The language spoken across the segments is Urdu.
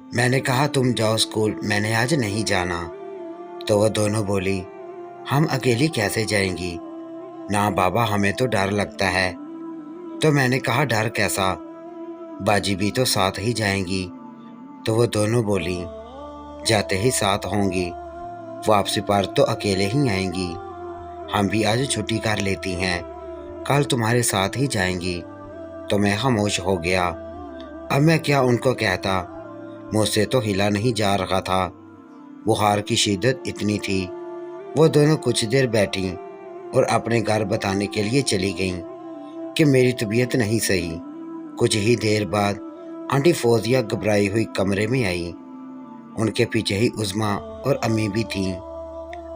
میں نے کہا تم جاؤ اسکول، میں نے آج نہیں جانا۔ تو وہ دونوں بولی ہم اکیلی کیسے جائیں گی؟ نہ بابا، ہمیں تو ڈر لگتا ہے۔ تو میں نے کہا ڈر کیسا؟ باجی بھی تو ساتھ ہی جائیں گی۔ تو وہ دونوں بولی جاتے ہی ساتھ ہوں گی، واپسی پر تو اکیلے ہی آئیں گی۔ ہم بھی آج چھٹی کر لیتی ہیں، کل تمہارے ساتھ ہی جائیں گی۔ تو میں خاموش ہو گیا۔ اب میں کیا ان کو کہتا؟ مجھ سے تو ہلا نہیں جا رہا تھا، بخار کی شدت اتنی تھی۔ وہ دونوں کچھ دیر بیٹھیں اور اپنے گھر بتانے کے لیے چلی گئیں کہ میری طبیعت نہیں صحیح۔ کچھ ہی دیر بعد آنٹی فوزیہ گھبرائی ہوئی کمرے میں آئی۔ ان کے پیچھے ہی عظمیٰ اور امی بھی تھیں۔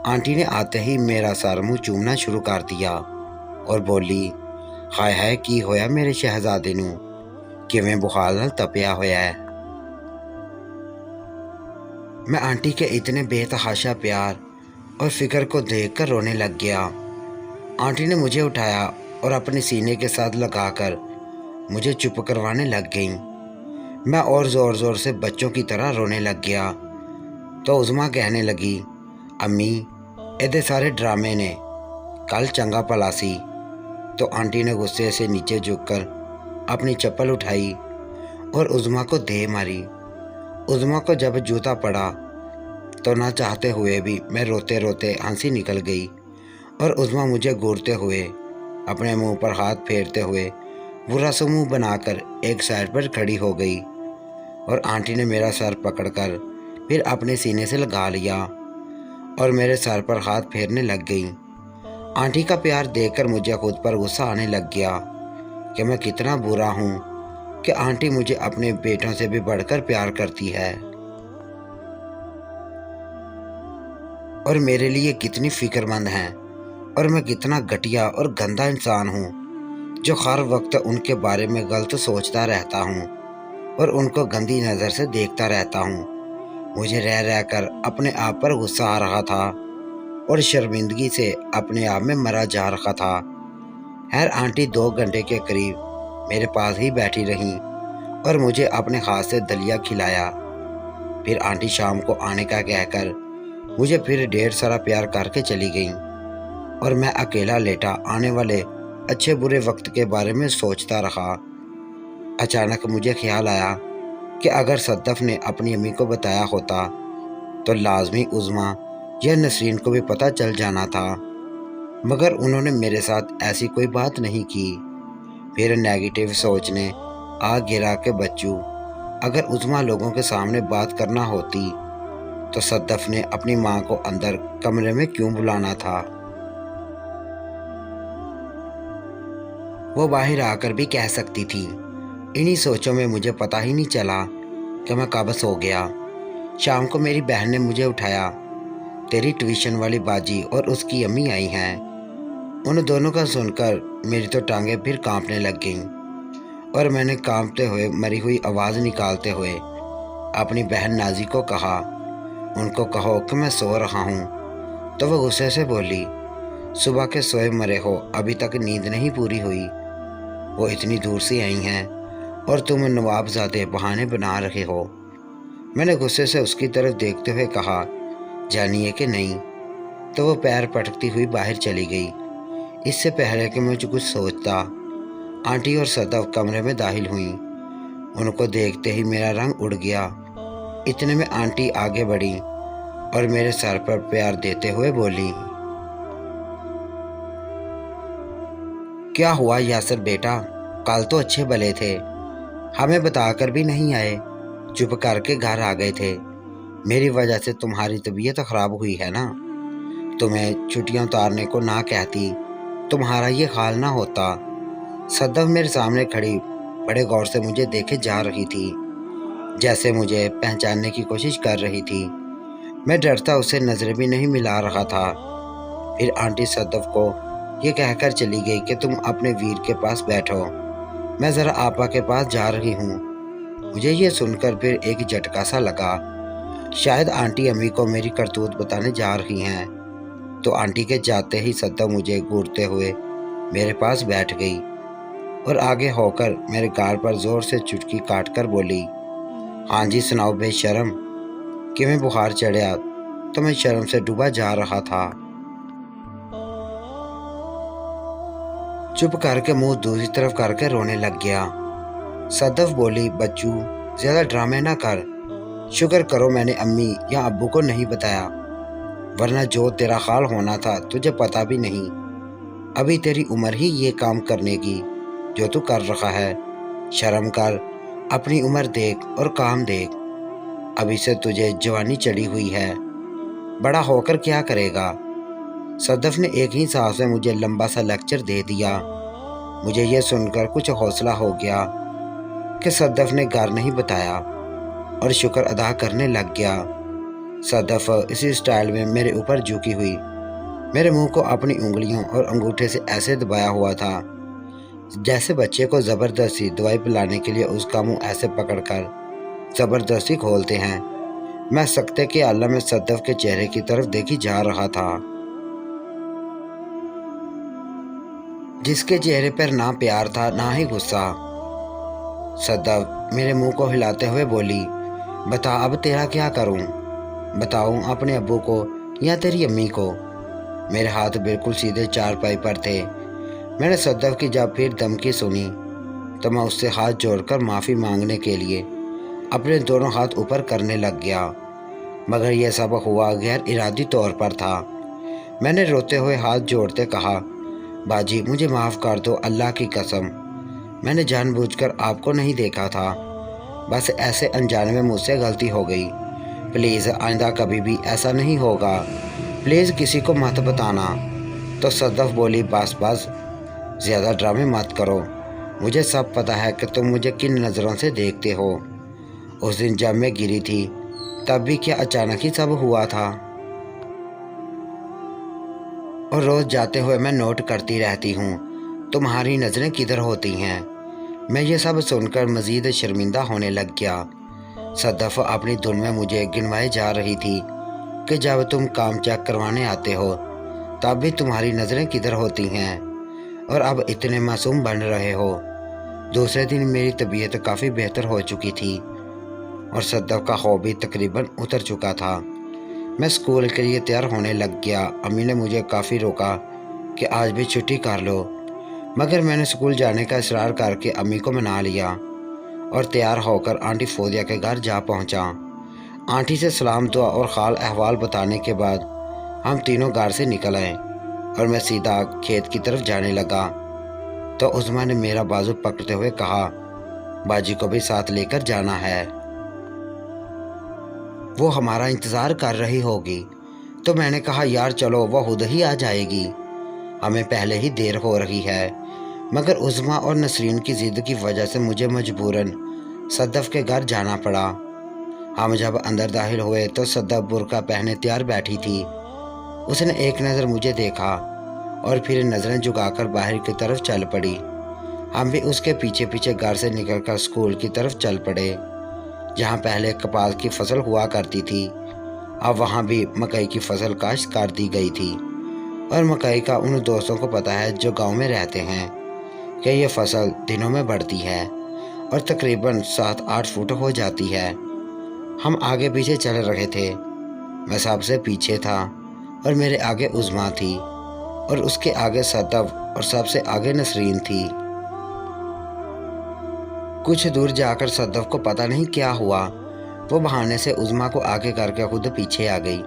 آنٹی نے آتے ہی میرا سر منہ چومنا شروع کر دیا اور بولی ہائے ہائے کی ہویا میرے شہزادے نوں، کیویں بخار نال تپیا ہویا ہے۔ میں آنٹی کے اتنے بے تحاشا پیار اور فکر کو دیکھ کر رونے لگ گیا۔ آنٹی نے مجھے اٹھایا اور اپنے سینے کے ساتھ لگا کر مجھے چپ کروانے لگ گئیں۔ میں اور زور زور سے بچوں کی طرح رونے لگ گیا۔ تو عظمیٰ کہنے لگی امی ایدے سارے ڈرامے نے، کل چنگا پلا سی۔ تو آنٹی نے غصے سے نیچے جھک کر اپنی چپل اٹھائی اور عظمیٰ کو دے ماری۔ عظمیٰ کو جب جوتا پڑا تو نہ چاہتے ہوئے بھی میں روتے روتے ہنسی نکل گئی، اور عظمیٰ مجھے گھورتے ہوئے اپنے منہ پر ہاتھ پھیرتے ہوئے برا سا منہ بنا کر ایک سائڈ پر کھڑی ہو گئی، اور آنٹی نے میرا سر پکڑ کر پھر اپنے سینے سے لگا لیا اور میرے سر پر ہاتھ پھیرنے لگ گئیں۔ آنٹی کا پیار دیکھ کر مجھے خود پر غصہ آنے لگ گیا کہ میں کتنا برا ہوں کہ آنٹی مجھے اپنے بیٹوں سے بھی بڑھ کر پیار کرتی ہے، اور میرے لیے کتنی فکر مند ہیں، اور میں کتنا گھٹیا اور گندا انسان ہوں جو ہر وقت ان کے بارے میں غلط سوچتا رہتا ہوں اور ان کو گندی نظر سے دیکھتا رہتا ہوں۔ مجھے رہ رہ کر اپنے آپ پر غصہ آ رہا تھا اور شرمندگی سے اپنے آپ میں مرا جا رہا تھا۔ خیر آنٹی 2 گھنٹے کے قریب میرے پاس ہی بیٹھی رہیں اور مجھے اپنے ہاتھ سے دلیا کھلایا۔ پھر آنٹی شام کو آنے کا کہہ کر مجھے پھر ڈھیر سارا پیار کر کے چلی گئیں، اور میں اکیلا لیٹا آنے والے اچھے برے وقت کے بارے میں سوچتا رہا۔ اچانک مجھے خیال آیا کہ اگر صدف نے اپنی امی کو بتایا ہوتا تو لازمی عظمیٰ یا نسرین کو بھی پتہ چل جانا تھا، مگر انہوں نے میرے ساتھ ایسی کوئی بات نہیں کی۔ پھر نیگیٹو سوچ نے آ گرا کہ بچوں، اگر عظمیٰ لوگوں کے سامنے بات کرنا ہوتی تو صدف نے اپنی ماں کو اندر کمرے میں کیوں بلانا تھا؟ وہ باہر آ کر بھی کہہ سکتی تھی۔ انہی سوچوں میں مجھے پتہ ہی نہیں چلا کہ میں کب سو گیا۔ شام کو میری بہن نے مجھے اٹھایا، تیری ٹیوشن والی باجی اور اس کی امی آئی ہیں۔ ان دونوں کا سن کر میری تو ٹانگیں پھر کانپنے لگ گئیں، اور میں نے کانپتے ہوئے مری ہوئی آواز نکالتے ہوئے اپنی بہن نازی کو کہا ان کو کہو کہ میں سو رہا ہوں۔ تو وہ غصے سے بولی صبح کے سوئے مرے ہو، ابھی تک نیند نہیں پوری ہوئی؟ وہ اتنی دور سے آئی ہیں اور تم نواب زادے بہانے بنا رہے ہو۔ میں نے غصے سے اس کی طرف دیکھتے ہوئے کہا جانیے کہ نہیں۔ تو وہ پیر پٹکتی ہوئی باہر چلی گئی۔ اس سے پہلے کہ مجھے کچھ سوچتا، آنٹی اور صدف کمرے میں داخل ہوئیں۔ ان کو دیکھتے ہی میرا رنگ اڑ گیا۔ اتنے میں آنٹی آگے بڑھی اور میرے سر پر پیار دیتے ہوئے بولی کیا ہوا یاسر بیٹا، کل تو اچھے بھلے تھے، ہمیں بتا کر بھی نہیں آئے، چپ کر کے گھر آ گئے تھے۔ میری وجہ سے تمہاری طبیعت خراب ہوئی ہے نا؟ تمہیں چھٹیاں اتارنے کو نہ کہتی تمہارا یہ حال نہ ہوتا۔ صدف میرے سامنے کھڑی بڑے غور سے مجھے دیکھے جا رہی تھی، جیسے مجھے پہچاننے کی کوشش کر رہی تھی۔ میں ڈرتا اسے نظریں بھی نہیں ملا رہا تھا۔ پھر آنٹی صدف کو یہ کہہ کر چلی گئی کہ تم اپنے ویر کے پاس بیٹھو، میں ذرا آپا کے پاس جا رہی ہوں۔ مجھے یہ سن کر پھر ایک جھٹکا سا لگا، شاید آنٹی امی کو میری کرتوت بتانے جا رہی ہیں۔ تو آنٹی کے جاتے ہی صدف مجھے گھورتے ہوئے میرے پاس بیٹھ گئی اور آگے ہو کر میرے گال پر زور سے چٹکی کاٹ کر بولی ہاں جی سناؤ بے شرم، کہ میں بخار چڑھیا تو میں شرم سے ڈوبا جا رہا تھا۔ چپ کر کے منہ دوسری طرف کر کے رونے لگ گیا۔ صدف بولی بچو زیادہ ڈرامے نہ کر، شکر کرو میں نے امی یا ابو کو نہیں بتایا، ورنہ جو تیرا حال ہونا تھا تجھے پتا بھی نہیں۔ ابھی تیری عمر ہی یہ کام کرنے کی جو تو کر رہا ہے، شرم کر، اپنی عمر دیکھ اور کام دیکھ، ابھی سے تجھے جوانی چڑھی ہوئی ہے، بڑا ہو کر کیا کرے گا۔ صدف نے ایک ہی سانس میں مجھے لمبا سا لیکچر دے دیا۔ مجھے یہ سن کر کچھ حوصلہ ہو گیا کہ صدف نے گھر نہیں بتایا، اور شکر ادا کرنے لگ گیا۔ صدف اسی سٹائل میں میرے اوپر جھکی ہوئی، میرے منہ کو اپنی انگلیوں اور انگوٹھے سے ایسے دبایا ہوا تھا جیسے بچے کو زبردستی دوائی پلانے کے لیے اس کا منہ ایسے پکڑ کر زبردستی کھولتے ہیں۔ میں سکتے کے عالم میں صدف کے چہرے کی طرف دیکھی جا رہا تھا، جس کے چہرے پر نہ پیار تھا نہ ہی غصہ۔ صدف میرے منہ کو ہلاتے ہوئے بولی بتا اب تیرا کیا کروں، بتاؤں اپنے ابو کو یا تیری امی کو؟ میرے ہاتھ بالکل سیدھے چارپائی پر تھے۔ میں نے صدف کی جب پھر دھمکی سنی تو میں اس سے ہاتھ جوڑ کر معافی مانگنے کے لیے اپنے دونوں ہاتھ اوپر کرنے لگ گیا، مگر یہ سب ہوا غیر ارادی طور پر تھا۔ میں نے روتے ہوئے ہاتھ جوڑتے کہا باجی مجھے معاف کر دو، اللہ کی قسم میں نے جان بوجھ کر آپ کو نہیں دیکھا تھا، بس ایسے انجانے میں مجھ سے غلطی ہو گئی، پلیز آئندہ کبھی بھی ایسا نہیں ہوگا، پلیز کسی کو مت بتانا۔ تو صدف بولی بس بس زیادہ ڈرامے مت کرو، مجھے سب پتہ ہے کہ تم مجھے کن نظروں سے دیکھتے ہو۔ اس دن جب میں گری تھی تب بھی کیا اچانک ہی سب ہوا تھا، اور روز جاتے ہوئے میں نوٹ کرتی رہتی ہوں تمہاری نظریں کدھر ہوتی ہیں۔ میں یہ سب سن کر مزید شرمندہ ہونے لگ گیا۔ صدف اپنی دھن میں مجھے گنوائے جا رہی تھی کہ جب تم کام چیک کروانے آتے ہو تب بھی تمہاری نظریں کدھر ہوتی ہیں، اور اب اتنے معصوم بن رہے ہو۔ دوسرے دن میری طبیعت کافی بہتر ہو چکی تھی اور صدف کا خوف بھی تقریباً اتر چکا تھا۔ میں اسکول کے لیے تیار ہونے لگ گیا۔ امی نے مجھے کافی روکا کہ آج بھی چھٹی کر لو، مگر میں نے اسکول جانے کا اصرار کر کے امی کو منا لیا اور تیار ہو کر آنٹی فوزیہ کے گھر جا پہنچا۔ آنٹی سے سلام دعا اور حال احوال بتانے کے بعد ہم تینوں گھر سے نکل آئے اور میں سیدھا کھیت کی طرف جانے لگا تو عظمیٰ نے میرا بازو پکڑتے ہوئے کہا باجی کو بھی ساتھ لے کر جانا ہے، وہ ہمارا انتظار کر رہی ہوگی۔ تو میں نے کہا یار چلو، وہ خود ہی آ جائے گی، ہمیں پہلے ہی دیر ہو رہی ہے، مگر عظمیٰ اور نسرین کی ضد کی وجہ سے مجھے مجبوراً صدف کے گھر جانا پڑا۔ ہم جب اندر داخل ہوئے تو صدف برقع پہنے تیار بیٹھی تھی۔ اس نے ایک نظر مجھے دیکھا اور پھر نظریں جھکا کر باہر کی طرف چل پڑی۔ ہم بھی اس کے پیچھے پیچھے گھر سے نکل کر اسکول کی طرف چل پڑے، جہاں پہلے کپاس کی فصل ہوا کرتی تھی اب وہاں بھی مکئی کی فصل کاشت کر دی گئی تھی، اور مکئی کا ان دوستوں کو پتہ ہے جو گاؤں میں رہتے ہیں کہ یہ فصل دنوں میں بڑھتی ہے اور تقریباً 7-8 فٹ ہو جاتی ہے۔ ہم آگے پیچھے چل رہے تھے، میں سب سے پیچھے تھا اور میرے آگے عظمیٰ تھی اور اس کے آگے صدف اور سب سے آگے نسرین تھی۔ کچھ دور جا کر صدف کو پتہ نہیں کیا ہوا، وہ بہانے سے عظمیٰ کو آگے کر کے خود پیچھے آ گئی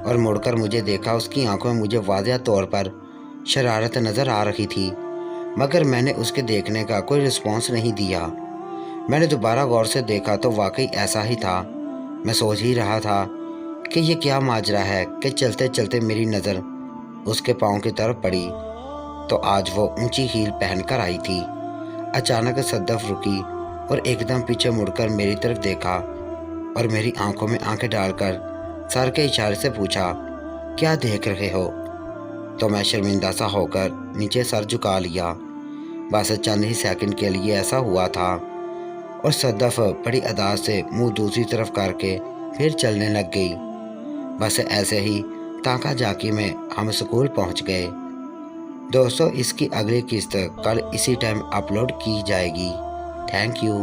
اور مڑ کر مجھے دیکھا۔ اس کی آنکھوں میں مجھے واضح طور پر شرارت نظر آ رہی تھی، مگر میں نے اس کے دیکھنے کا کوئی رسپانس نہیں دیا۔ میں نے دوبارہ غور سے دیکھا تو واقعی ایسا ہی تھا۔ میں سوچ ہی رہا تھا کہ یہ کیا ماجرا ہے کہ چلتے چلتے میری نظر اس کے پاؤں کی طرف پڑی تو آج وہ اونچی ہیل پہن کر آئی تھی۔ اچانک صدف رکی اور ایک دم پیچھے مڑ کر میری طرف دیکھا اور میری آنکھوں میں آنکھیں ڈال کر سر کے اشارے سے پوچھا کیا دیکھ رہے ہو؟ تو میں شرمندہ سا ہو کر نیچے سر جھکا لیا۔ بس چند ہی سیکنڈ کے لیے ایسا ہوا تھا اور صدف بڑی ادا سے منہ دوسری طرف کر کے پھر چلنے لگ گئی۔ بس ایسے ہی تاکہ جاکی میں ہم اسکول پہنچ گئے۔ دوستو اس کی اگلی قسط کل اسی ٹائم اپلوڈ کی جائے گی۔ Thank you.